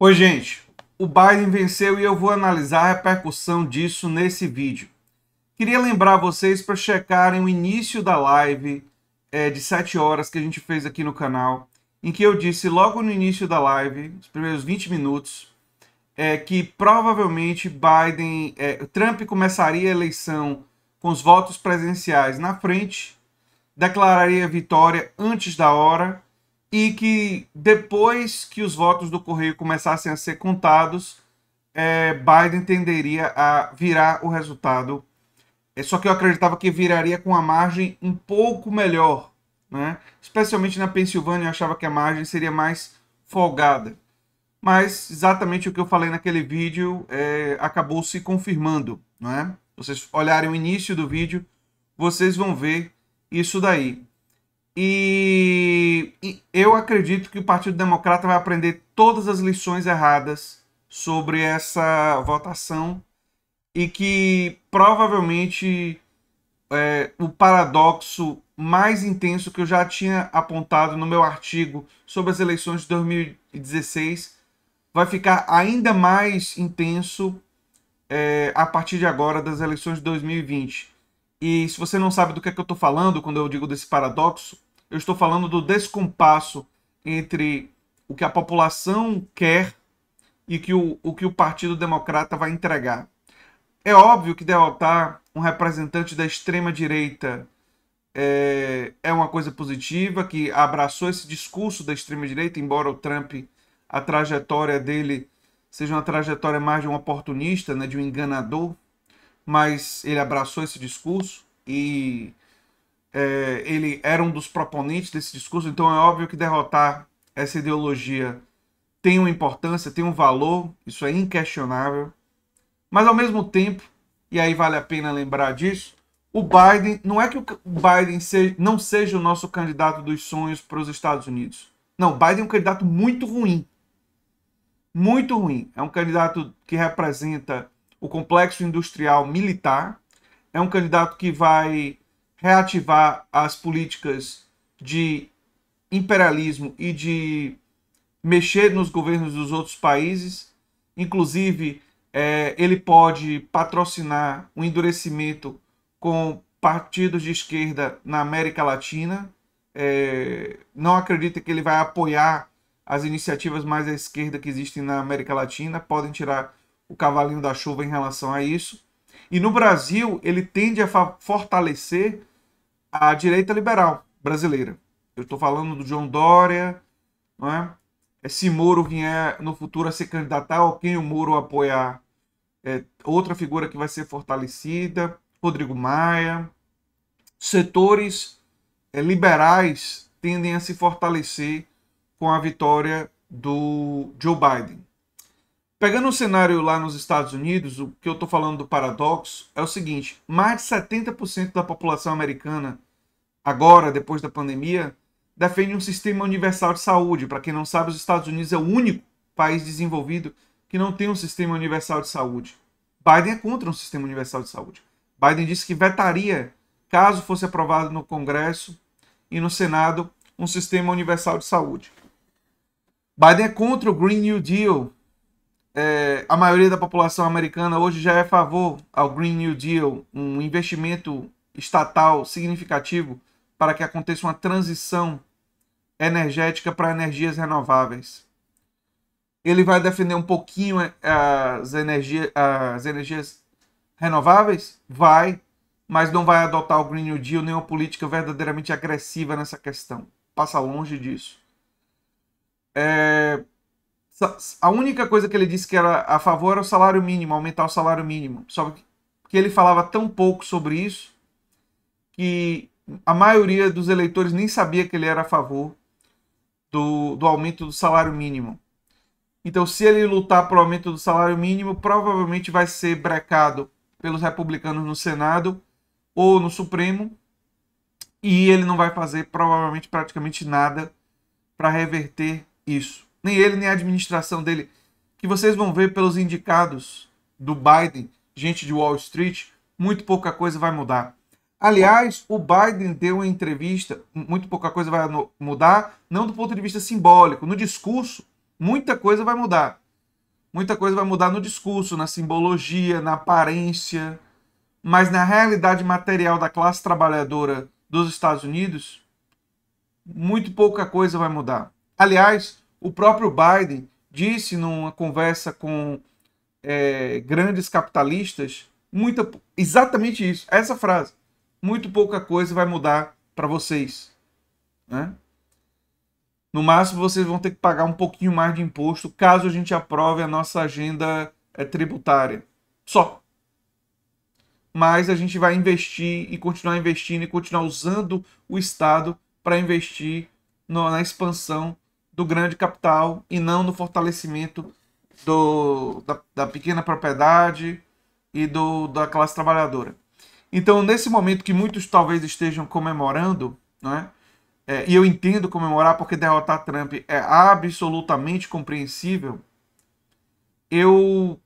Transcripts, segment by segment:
Oi, gente. O Biden venceu e eu vou analisar a repercussão disso nesse vídeo. Queria lembrar vocês para checarem o início da live de 7 horas que a gente fez aqui no canal, em que eu disse logo no início da live, os primeiros 20 minutos, que provavelmente Trump começaria a eleição com os votos presenciais na frente, declararia vitória antes da hora e que depois que os votos do Correio começassem a ser contados, Biden tenderia a virar o resultado. Só que eu acreditava que viraria com a margem um pouco melhor, né? Especialmente na Pensilvânia, eu achava que a margem seria mais folgada. Mas exatamente o que eu falei naquele vídeo acabou se confirmando, não é? Se vocês olharem o início do vídeo, vocês vão ver isso daí. E eu acredito que o Partido Democrata vai aprender todas as lições erradas sobre essa votação e que provavelmente o paradoxo mais intenso que eu já tinha apontado no meu artigo sobre as eleições de 2016 vai ficar ainda mais intenso a partir de agora das eleições de 2020. E se você não sabe do que é que eu estou falando quando eu digo desse paradoxo, eu estou falando do descompasso entre o que a população quer e o que o Partido Democrata vai entregar. É óbvio que derrotar um representante da extrema-direita é uma coisa positiva, que abraçou esse discurso da extrema-direita, embora o Trump, a trajetória dele seja uma trajetória mais de um oportunista, né, de um enganador, mas ele abraçou esse discurso e ele era um dos proponentes desse discurso, então é óbvio que derrotar essa ideologia tem uma importância, tem um valor, isso é inquestionável, mas ao mesmo tempo, e aí vale a pena lembrar disso, o Biden, não é que o Biden não seja o nosso candidato dos sonhos para os Estados Unidos. Não, o Biden é um candidato muito ruim. Muito ruim. É um candidato que representa o complexo industrial militar, é um candidato que vai reativar as políticas de imperialismo e de mexer nos governos dos outros países. Inclusive, ele pode patrocinar o endurecimento com partidos de esquerda na América Latina. Não acredito que ele vai apoiar as iniciativas mais à esquerda que existem na América Latina. Podem tirar o cavalinho da chuva em relação a isso. E no Brasil, ele tende a fortalecer a direita liberal brasileira. Eu estou falando do João Dória, não é? Se Moro vier no futuro a se candidatar, ou quem o Moro apoiar, outra figura que vai ser fortalecida, Rodrigo Maia. Setores liberais tendem a se fortalecer com a vitória do Joe Biden. Pegando o cenário lá nos Estados Unidos, o que eu estou falando do paradoxo é o seguinte: mais de 70% da população americana, agora, depois da pandemia, defende um sistema universal de saúde. Para quem não sabe, os Estados Unidos é o único país desenvolvido que não tem um sistema universal de saúde. Biden é contra um sistema universal de saúde. Biden disse que vetaria, caso fosse aprovado no Congresso e no Senado, um sistema universal de saúde. Biden é contra o Green New Deal. A maioria da população americana hoje já é a favor ao Green New Deal, um investimento estatal significativo para que aconteça uma transição energética para energias renováveis. Ele vai defender um pouquinho as energias renováveis? Vai, mas não vai adotar o Green New Deal, nem uma política verdadeiramente agressiva nessa questão. Passa longe disso. A única coisa que ele disse que era a favor era o salário mínimo, aumentar o salário mínimo. Só que ele falava tão pouco sobre isso que a maioria dos eleitores nem sabia que ele era a favor do aumento do salário mínimo. Então, se ele lutar pelo aumento do salário mínimo, provavelmente vai ser brecado pelos republicanos no Senado ou no Supremo, e ele não vai fazer provavelmente praticamente nada para reverter isso. Nem ele, nem a administração dele, que vocês vão ver pelos indicados do Biden, gente de Wall Street, muito pouca coisa vai mudar. Aliás, o Biden deu uma entrevista, muito pouca coisa vai mudar, não do ponto de vista simbólico. No discurso, muita coisa vai mudar. Muita coisa vai mudar no discurso, na simbologia, na aparência, mas na realidade material da classe trabalhadora dos Estados Unidos, muito pouca coisa vai mudar. Aliás, o próprio Biden disse numa conversa com grandes capitalistas exatamente isso, essa frase. Muito pouca coisa vai mudar para vocês, né? No máximo, vocês vão ter que pagar um pouquinho mais de imposto caso a gente aprove a nossa agenda tributária. Só. Mas a gente vai investir e continuar investindo e continuar usando o Estado para investir na expansão do grande capital e não no fortalecimento da pequena propriedade e da classe trabalhadora. Então, nesse momento que muitos talvez estejam comemorando, né, e eu entendo comemorar porque derrotar Trump é absolutamente compreensível, eu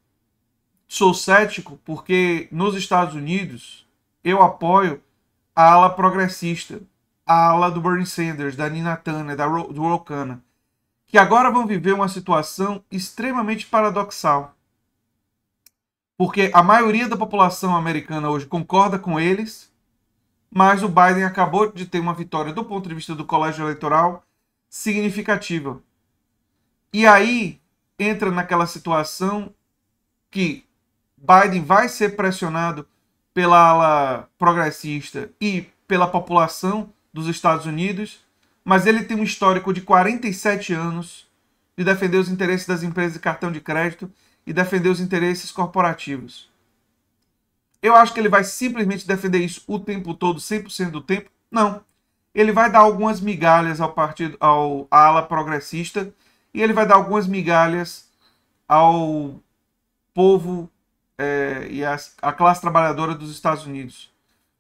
sou cético porque nos Estados Unidos eu apoio a ala progressista, a ala do Bernie Sanders, da Nina Turner, do Ro Khanna, que agora vão viver uma situação extremamente paradoxal. Porque a maioria da população americana hoje concorda com eles, mas o Biden acabou de ter uma vitória do ponto de vista do colégio eleitoral significativa. E aí entra naquela situação que Biden vai ser pressionado pela ala progressista e pela população dos Estados Unidos, mas ele tem um histórico de 47 anos de defender os interesses das empresas de cartão de crédito e defender os interesses corporativos. Eu acho que ele vai simplesmente defender isso o tempo todo, 100% do tempo? Não. Ele vai dar algumas migalhas à ala progressista e ele vai dar algumas migalhas ao povo e à classe trabalhadora dos Estados Unidos.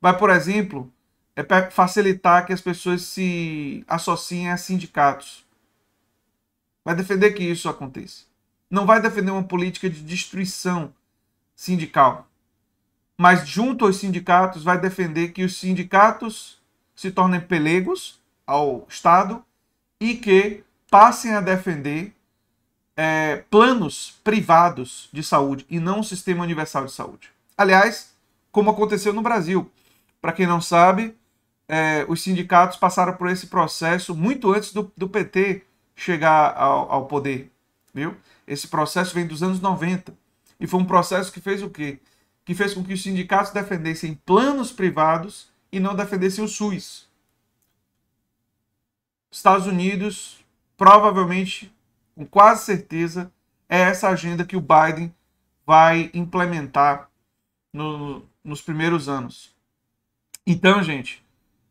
Vai, por exemplo, facilitar que as pessoas se associem a sindicatos. Vai defender que isso aconteça. Não vai defender uma política de destruição sindical. Mas junto aos sindicatos vai defender que os sindicatos se tornem pelegos ao Estado e que passem a defender planos privados de saúde e não um sistema universal de saúde. Aliás, como aconteceu no Brasil. Para quem não sabe, os sindicatos passaram por esse processo muito antes do PT chegar ao poder. Viu? Esse processo vem dos anos 90. E foi um processo que fez o quê? Que fez com que os sindicatos defendessem planos privados e não defendessem o SUS. Estados Unidos, provavelmente, com quase certeza, é essa agenda que o Biden vai implementar nos primeiros anos. Então, gente,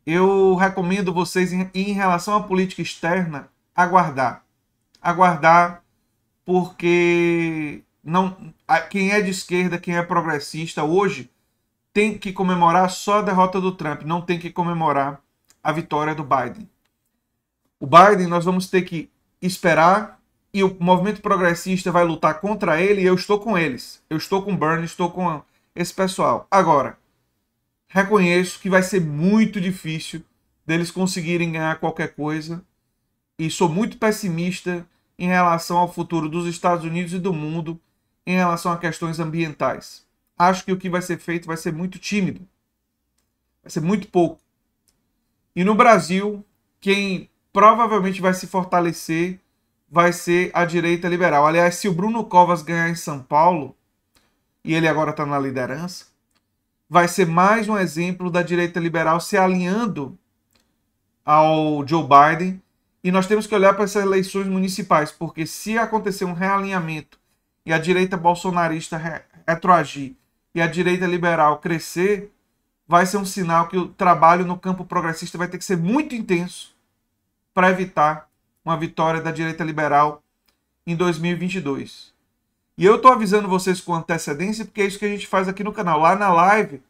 eu recomendo vocês, em relação à política externa, aguardar. Aguardar, porque quem é de esquerda, quem é progressista, hoje tem que comemorar só a derrota do Trump, não tem que comemorar a vitória do Biden. O Biden, nós vamos ter que esperar, e o movimento progressista vai lutar contra ele, e eu estou com eles. Eu estou com o Bernie, estou com esse pessoal. Agora, reconheço que vai ser muito difícil deles conseguirem ganhar qualquer coisa, e sou muito pessimista em relação ao futuro dos Estados Unidos e do mundo em relação a questões ambientais. Acho que o que vai ser feito vai ser muito tímido. Vai ser muito pouco. E no Brasil, quem provavelmente vai se fortalecer vai ser a direita liberal. Aliás, se o Bruno Covas ganhar em São Paulo, e ele agora está na liderança, vai ser mais um exemplo da direita liberal se alinhando ao Joe Biden. E nós temos que olhar para essas eleições municipais, porque se acontecer um realinhamento e a direita bolsonarista retroagir e a direita liberal crescer, vai ser um sinal que o trabalho no campo progressista vai ter que ser muito intenso para evitar uma vitória da direita liberal em 2022. E eu estou avisando vocês com antecedência, porque é isso que a gente faz aqui no canal. Lá na live,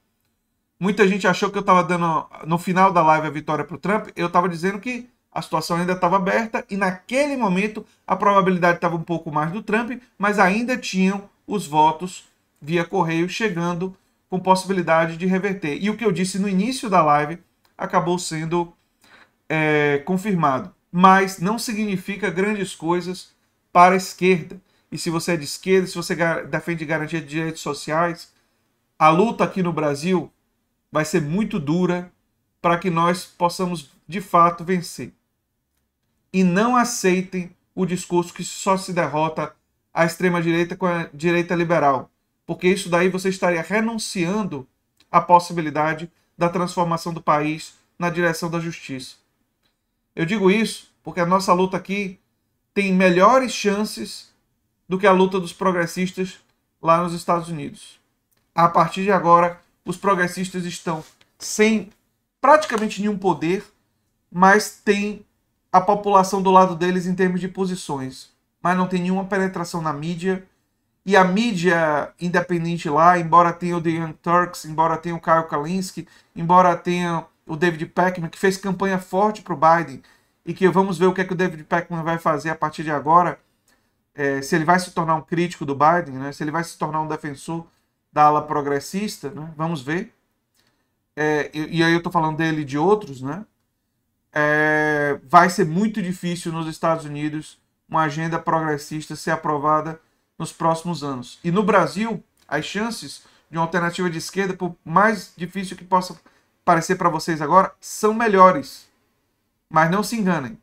muita gente achou que eu estava dando, no final da live, a vitória para o Trump. Eu estava dizendo que a situação ainda estava aberta e naquele momento a probabilidade estava um pouco mais do Trump, mas ainda tinham os votos via correio chegando com possibilidade de reverter. E o que eu disse no início da live acabou sendo confirmado. Mas não significa grandes coisas para a esquerda. e se você é de esquerda, se você defende garantia de direitos sociais, a luta aqui no Brasil vai ser muito dura para que nós possamos, de fato, vencer. E não aceitem o discurso que só se derrota a extrema-direita com a direita liberal, porque isso daí você estaria renunciando à possibilidade da transformação do país na direção da justiça. Eu digo isso porque a nossa luta aqui tem melhores chances do que a luta dos progressistas lá nos Estados Unidos. A partir de agora, os progressistas estão sem praticamente nenhum poder, mas tem a população do lado deles em termos de posições, mas não tem nenhuma penetração na mídia. E a mídia independente lá, embora tenha o The Young Turks, embora tenha o Kyle Kalinske, embora tenha o David Peckman, que fez campanha forte para o Biden, e que vamos ver o que é que o David Peckman vai fazer a partir de agora, se ele vai se tornar um crítico do Biden, né? Se ele vai se tornar um defensor da ala progressista, né? Vamos ver. E aí eu estou falando dele e de outros, né? Vai ser muito difícil nos Estados Unidos uma agenda progressista ser aprovada nos próximos anos. E no Brasil, as chances de uma alternativa de esquerda, por mais difícil que possa parecer para vocês agora, são melhores. Mas não se enganem.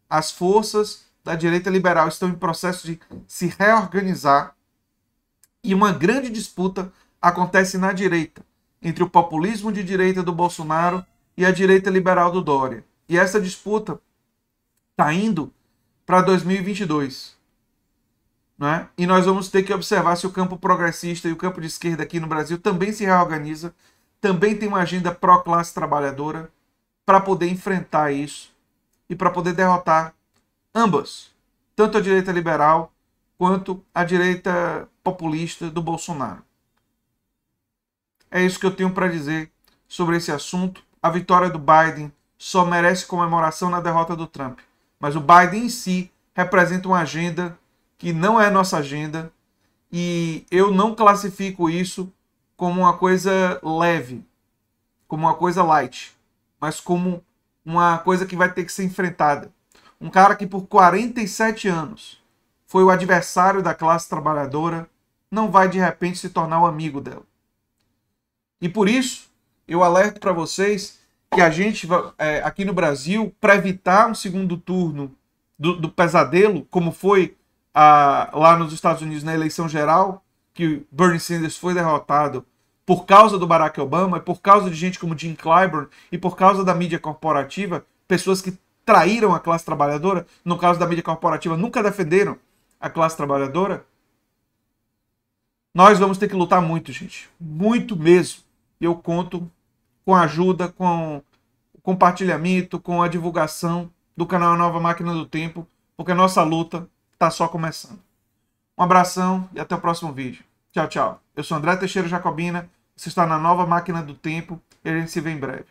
As forças da direita liberal estão em processo de se reorganizar e uma grande disputa acontece na direita, entre o populismo de direita do Bolsonaro e a direita liberal do Dória. E essa disputa está indo para 2022. Né? E nós vamos ter que observar se o campo progressista e o campo de esquerda aqui no Brasil também se reorganiza, também tem uma agenda pró-classe trabalhadora para poder enfrentar isso e para poder derrotar ambas, tanto a direita liberal quanto a direita populista do Bolsonaro. É isso que eu tenho para dizer sobre esse assunto. A vitória do Biden só merece comemoração na derrota do Trump. Mas o Biden em si representa uma agenda que não é nossa agenda e eu não classifico isso como uma coisa leve, como uma coisa light, mas como uma coisa que vai ter que ser enfrentada. Um cara que por 47 anos foi o adversário da classe trabalhadora não vai de repente se tornar o amigo dela. E por isso, eu alerto para vocês que a gente, aqui no Brasil, para evitar um segundo turno do pesadelo, como foi lá nos Estados Unidos na eleição geral, que Bernie Sanders foi derrotado por causa do Barack Obama, e por causa de gente como Jim Clyburn, e por causa da mídia corporativa, pessoas que traíram a classe trabalhadora, no caso da mídia corporativa, nunca defenderam a classe trabalhadora. Nós vamos ter que lutar muito, gente. Muito mesmo. E eu conto com a ajuda, com o compartilhamento, com a divulgação do canal Nova Máquina do Tempo, porque a nossa luta está só começando. Um abração e até o próximo vídeo. Tchau, tchau. Eu sou André Teixeira Jacobina, você está na Nova Máquina do Tempo e a gente se vê em breve.